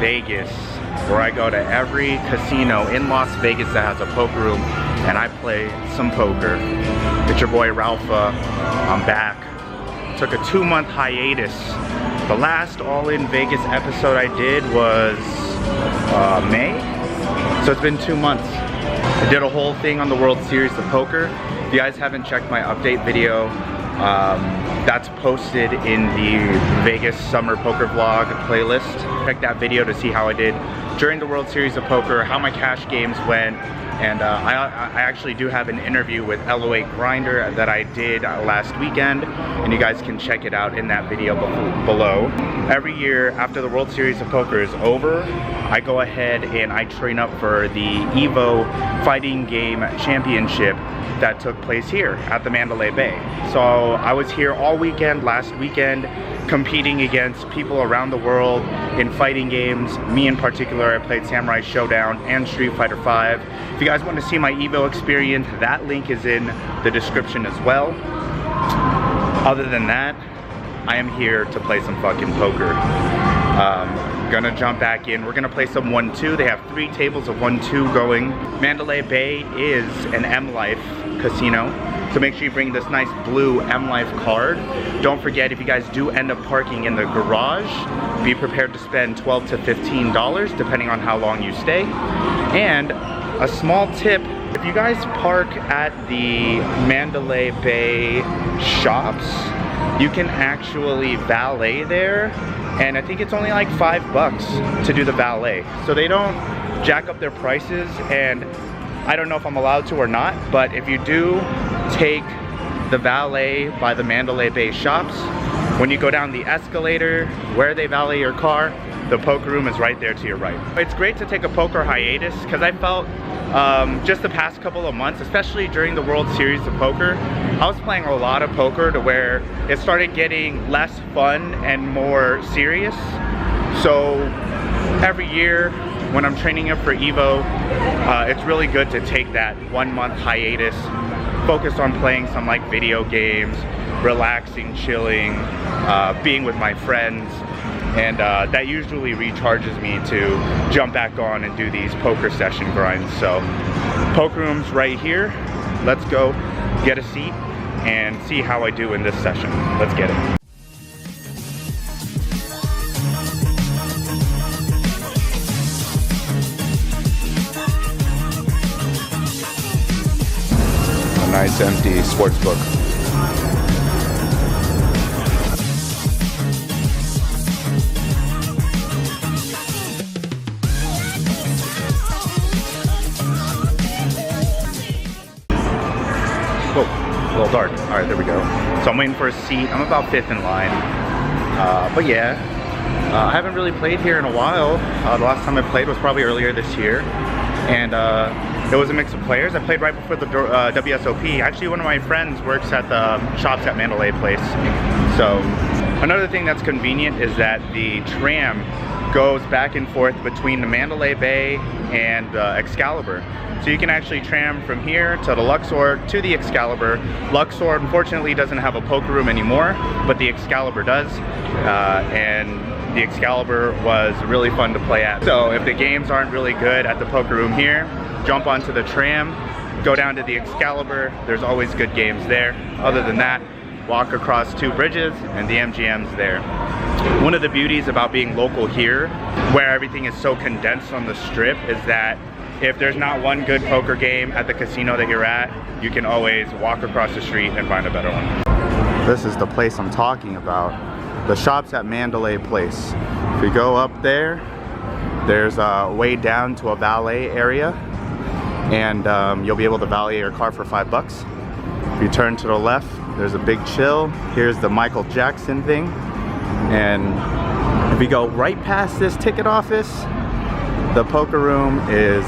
Vegas, where I go to every casino in Las Vegas that has a poker room and I play some poker. It's your boy Ralpha. I'm back. Took a 2-month hiatus. The last All in Vegas episode I did was May, so it's been 2 months. I did a whole thing on the World Series of Poker. If you guys haven't checked my update video, that's posted in the Vegas Summer Poker Vlog playlist. Check that video to see how I did during the World Series of Poker, how my cash games went, and I actually do have an interview with LO8GRINDER that I did last weekend, and you guys can check it out in that video below. Every year after the World Series of Poker is over, I go ahead and I train up for the Evo Fighting Game Championship that took place here at the Mandalay Bay. So I was here all weekend, last weekend, competing against people around the world in fighting games. Me in particular, I played Samurai Showdown and Street Fighter V. If you guys want to see my Evo experience, that link is in the description as well. Other than that, I am here to play some fucking poker. Gonna jump back in. We're gonna play some 1-2. They have 3 tables of 1-2 going. Mandalay Bay is an M Life casino, so make sure you bring this nice blue M Life card. Don't forget, if you guys do end up parking in the garage, be prepared to spend $12 to $15 depending on how long you stay. And a small tip, if you guys park at the Mandalay Bay shops, you can actually valet there, and I think it's only like $5 to do the valet. So they don't jack up their prices, and I don't know if I'm allowed to or not, but if you do take the valet by the Mandalay Bay shops, when you go down the escalator where they valet your car, the poker room is right there to your right. It's great to take a poker hiatus because I felt just the past couple of months, especially during the World Series of Poker, I was playing a lot of poker to where it started getting less fun and more serious. So every year when I'm training up for Evo, it's really good to take that 1-month hiatus, focus on playing some like video games, relaxing, chilling, being with my friends. And that usually recharges me to jump back on and do these poker session grinds. So poker room's right here. Let's go get a seat and see how I do in this session. Let's get it. A nice empty sports book. Whoa, a little dark. All right, there we go. So I'm waiting for a seat. I'm about 5th in line. But yeah, I haven't really played here in a while. The last time I played was probably earlier this year. And it was a mix of players. I played right before the WSOP. Actually, one of my friends works at the shops at Mandalay Place. So another thing that's convenient is that the tram goes back and forth between the Mandalay Bay and Excalibur. So you can actually tram from here to the Luxor to the Excalibur. Luxor unfortunately doesn't have a poker room anymore, but the Excalibur does. And the Excalibur was really fun to play at. So if the games aren't really good at the poker room here, jump onto the tram, go down to the Excalibur. There's always good games there. Other than that, walk across 2 bridges and the MGM's there. One of the beauties about being local here, where everything is so condensed on the strip, is that if there's not one good poker game at the casino that you're at, you can always walk across the street and find a better one. This is the place I'm talking about. The shop's at Mandalay Place. If you go up there, there's a way down to a valet area, and you'll be able to valet your car for $5. If you turn to the left, there's a big chill. Here's the Michael Jackson thing. And if you go right past this ticket office, the poker room is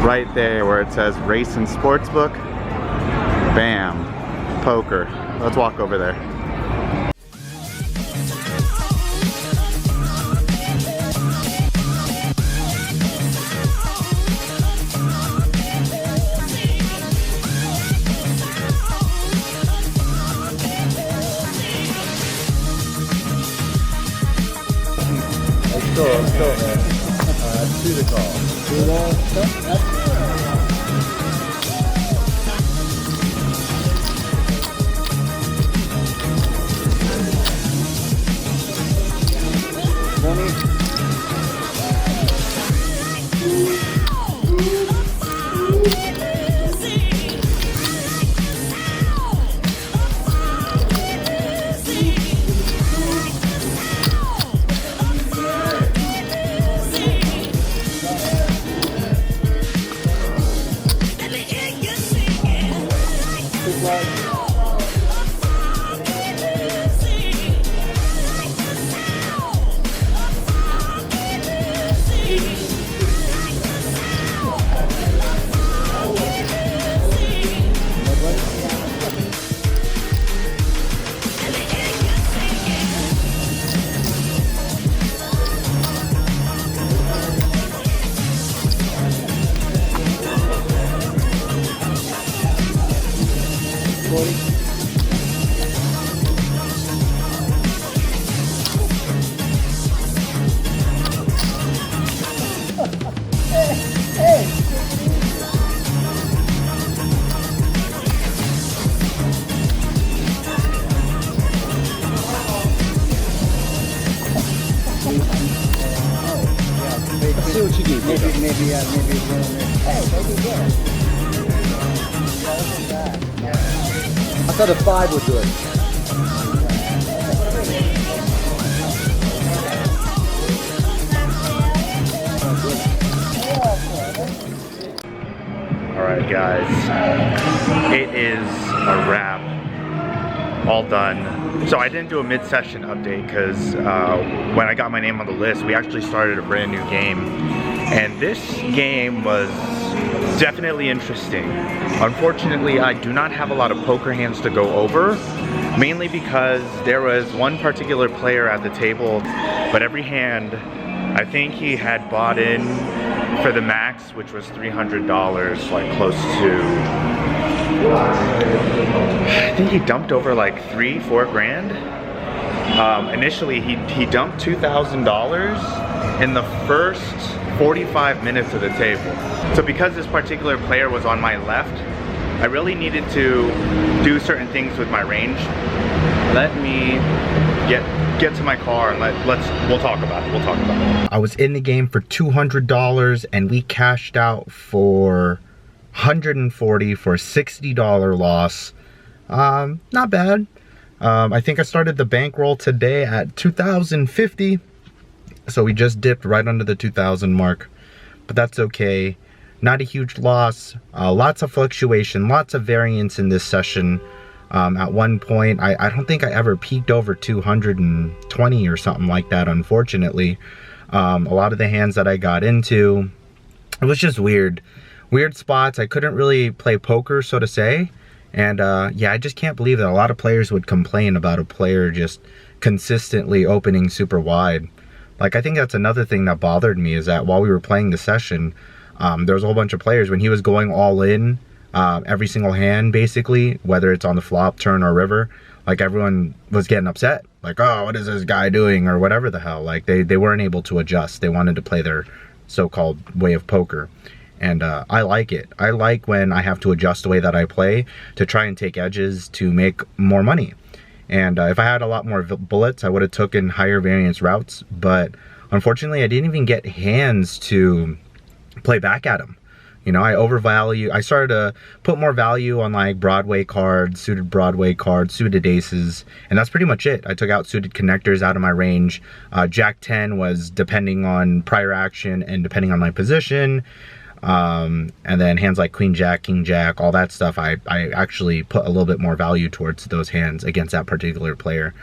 right there where it says Race and Sportsbook. Bam, poker. Let's walk over there. Still, man. That's 2 to call. 2 low. See what you do. Maybe it's one there. Hey, maybe good. I thought a 5 would do it. Alright guys, it is a wrap. All done. So I didn't do a mid-session update because when I got my name on the list, we actually started a brand new game. And this game was definitely interesting. Unfortunately, I do not have a lot of poker hands to go over, mainly because there was one particular player at the table, but every hand, I think he had bought in for the max, which was $300, like close to, I think he dumped over like 3-4 grand. Initially, he dumped $2,000 in the first 45 minutes of the table. So because this particular player was on my left, I really needed to do certain things with my range. Let me get to my car and we'll talk about it. I was in the game for $200 and we cashed out for $140 for a $60 loss. Not bad. I think I started the bankroll today at $2,050. So we just dipped right under the 2,000 mark, but that's okay. Not a huge loss. Lots of fluctuation, lots of variance in this session. At one point, I don't think I ever peaked over 220 or something like that, unfortunately. A lot of the hands that I got into, it was just weird spots. I couldn't really play poker, so to say. And yeah, I just can't believe that a lot of players would complain about a player just consistently opening super wide. Like, I think that's another thing that bothered me, is that while we were playing the session, there was a whole bunch of players, when he was going all in, every single hand, basically, whether it's on the flop, turn, or river, like, everyone was getting upset. Like, oh, what is this guy doing, or whatever the hell. Like, they weren't able to adjust. They wanted to play their so-called way of poker. And I like it. I like when I have to adjust the way that I play to try and take edges to make more money. And if I had a lot more bullets, I would have taken higher variance routes. But unfortunately, I didn't even get hands to play back at him. You know, I started to put more value on like Broadway cards, suited Broadway cards, suited aces, and that's pretty much it. I took out suited connectors out of my range. Jack 10 was depending on prior action and depending on my position. And then hands like Queen Jack, King Jack, all that stuff, I actually put a little bit more value towards those hands against that particular player.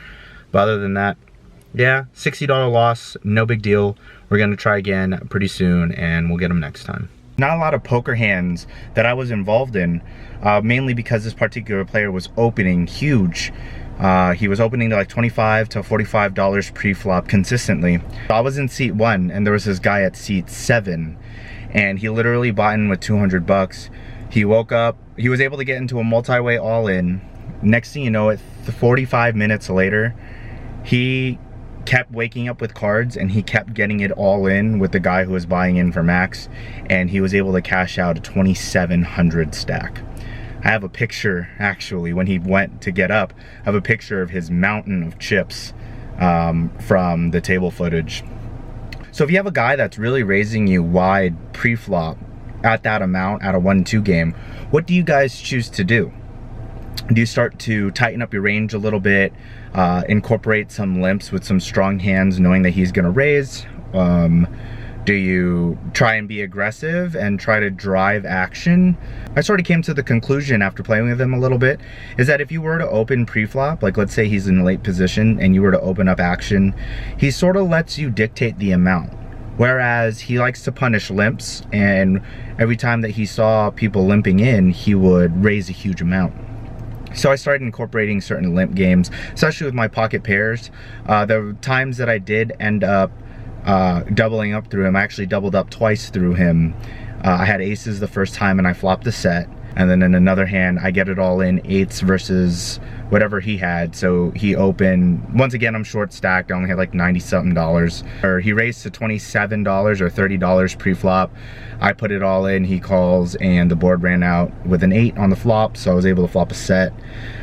But other than that, yeah, $60 loss, no big deal. We're going to try again pretty soon, and we'll get them next time. Not a lot of poker hands that I was involved in, mainly because this particular player was opening huge. He was opening to like $25 to $45 pre-flop consistently. I was in seat 1, and there was this guy at seat 7. And he literally bought in with 200 bucks. He woke up, he was able to get into a multi-way all-in. Next thing you know, 45 minutes later, he kept waking up with cards, and he kept getting it all in with the guy who was buying in for max, and he was able to cash out a 2,700 stack. I have a picture, actually, when he went to get up, I have a picture of his mountain of chips from the table footage. So if you have a guy that's really raising you wide pre-flop at that amount at a 1-2 game, what do you guys choose to do? Do you start to tighten up your range a little bit, incorporate some limps with some strong hands knowing that he's gonna raise? Do you try and be aggressive and try to drive action? I sort of came to the conclusion after playing with him a little bit, is that if you were to open pre-flop, like let's say he's in a late position and you were to open up action, he sort of lets you dictate the amount. Whereas he likes to punish limps, and every time that he saw people limping in, he would raise a huge amount. So I started incorporating certain limp games, especially with my pocket pairs. The times that I did end up doubling up through him, I actually doubled up twice through him. I had aces the first time and I flopped the set, and then in another hand I get it all in eights versus whatever he had. So he opened, once again I'm short stacked, I only had like 90 something dollars, or he raised to $27 or $30 pre-flop. I put it all in, he calls, and the board ran out with an 8 on the flop, so I was able to flop a set.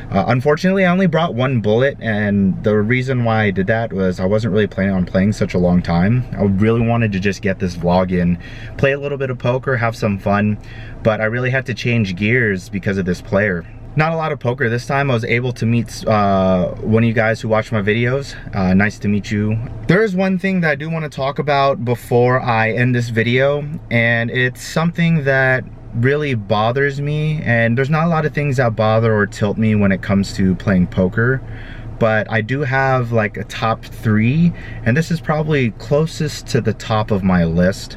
Unfortunately, I only brought 1 bullet, and the reason why I did that was I wasn't really planning on playing such a long time. I really wanted to just get this vlog in, play a little bit of poker, have some fun, but I really had to change gears because of this player. Not a lot of poker this time. I was able to meet one of you guys who watch my videos. Nice to meet you. There is one thing that I do want to talk about before I end this video, and it's something that really bothers me, and there's not a lot of things that bother or tilt me when it comes to playing poker, but I do have like a top 3, and this is probably closest to the top of my list.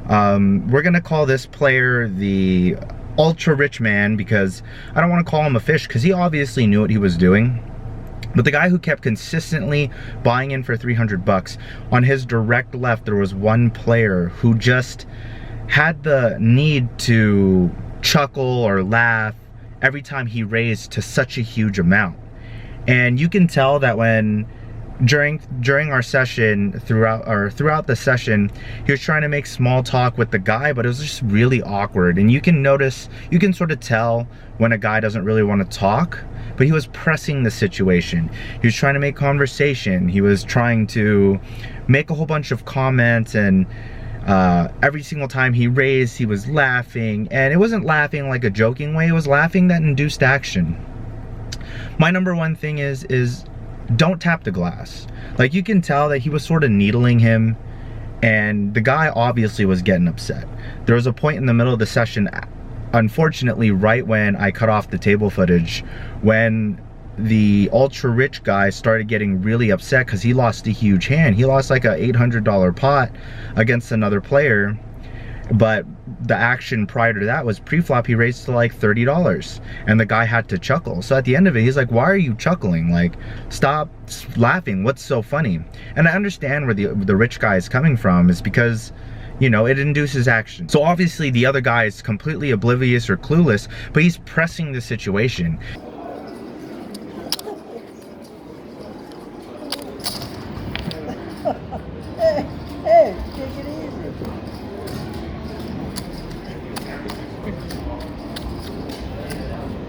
We're gonna call this player the ultra rich man, because I don't want to call him a fish because he obviously knew what he was doing. But the guy who kept consistently buying in for 300 bucks, on his direct left there was one player who just had the need to chuckle or laugh every time he raised to such a huge amount. And you can tell that when during our session, throughout the session, he was trying to make small talk with the guy, but it was just really awkward. And you can notice, you can sort of tell when a guy doesn't really want to talk, but he was pressing the situation. He was trying to make conversation. He was trying to make a whole bunch of comments, and every single time he raised, he was laughing, and it wasn't laughing like a joking way, it was laughing that induced action. My number one thing is don't tap the glass. Like, you can tell that he was sort of needling him, and the guy obviously was getting upset. There was a point in the middle of the session, unfortunately right when I cut off the table footage, when the ultra rich guy started getting really upset because he lost a huge hand. He lost like a $800 pot against another player, but the action prior to that was pre-flop he raised to like $30, and the guy had to chuckle. So at the end of it, he's like, why are you chuckling? Like, stop laughing, what's so funny? And I understand where the rich guy is coming from, is because, you know, it induces action. So obviously the other guy is completely oblivious or clueless, but he's pressing the situation. Hey, take it easy.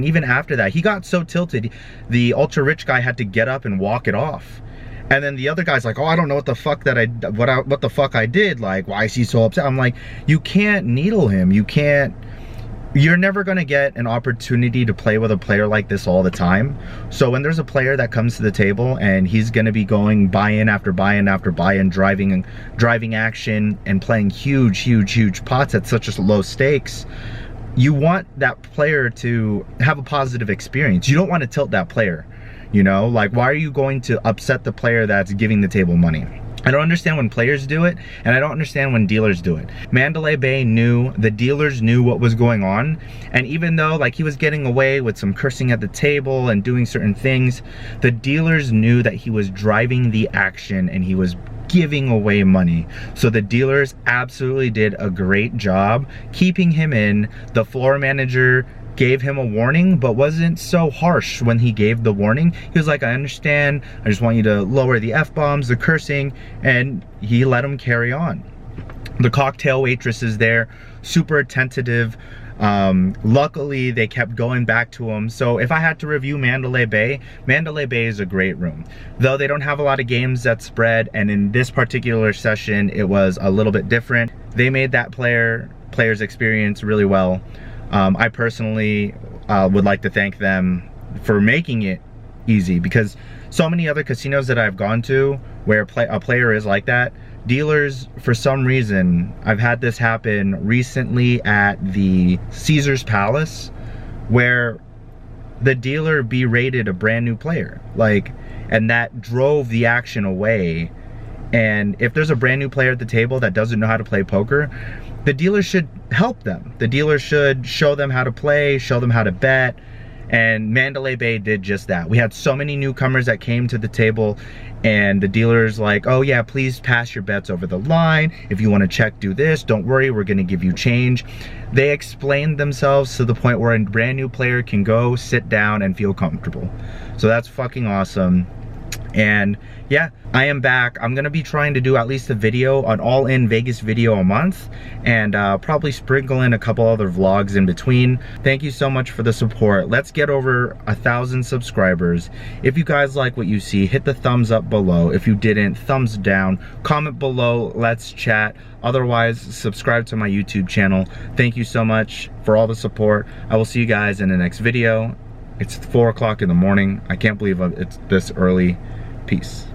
Even after that, he got so tilted, the ultra rich guy had to get up and walk it off. And then the other guy's like, oh, I don't know what the fuck that what the fuck I did. Like, why is he so upset? I'm like, you can't needle him. You're never gonna get an opportunity to play with a player like this all the time. So when there's a player that comes to the table and he's gonna be going buy-in after buy-in after buy-in, driving action and playing huge pots at such a low stakes, you want that player to have a positive experience. You don't want to tilt that player, you know? Like, why are you going to upset the player that's giving the table money? I don't understand when players do it, and I don't understand when dealers do it. Mandalay Bay knew, the dealers knew what was going on, and even though like he was getting away with some cursing at the table and doing certain things, the dealers knew that he was driving the action and he was giving away money. So the dealers absolutely did a great job keeping him in. The floor manager gave him a warning, but wasn't so harsh when he gave the warning. He was like, I understand, I just want you to lower the F-bombs, the cursing, and he let him carry on. The cocktail waitress is there, super attentive. Luckily they kept going back to him. So if I had to review Mandalay Bay is a great room. Though they don't have a lot of games that spread, and in this particular session it was a little bit different. They made that player's experience really well. I personally would like to thank them for making it easy, because so many other casinos that I've gone to where a player is like that, dealers, for some reason, I've had this happen recently at the Caesar's Palace, where the dealer berated a brand new player, like, and that drove the action away. And if there's a brand new player at the table that doesn't know how to play poker, the dealer should help them. The dealer should show them how to play, show them how to bet, and Mandalay Bay did just that. We had so many newcomers that came to the table, and the dealer's like, oh yeah, please pass your bets over the line. If you want to check, do this. Don't worry, we're gonna give you change. They explained themselves to the point where a brand new player can go, sit down, and feel comfortable. So that's fucking awesome. And yeah, I am back. I'm gonna be trying to do at least a video, an all-in Vegas video a month, and probably sprinkle in a couple other vlogs in between. Thank you so much for the support. Let's get over 1,000 subscribers. If you guys like what you see, hit the thumbs up below. If you didn't, thumbs down. Comment below, let's chat. Otherwise, subscribe to my YouTube channel. Thank you so much for all the support. I will see you guys in the next video. It's 4 o'clock in the morning. I can't believe it's this early. Peace.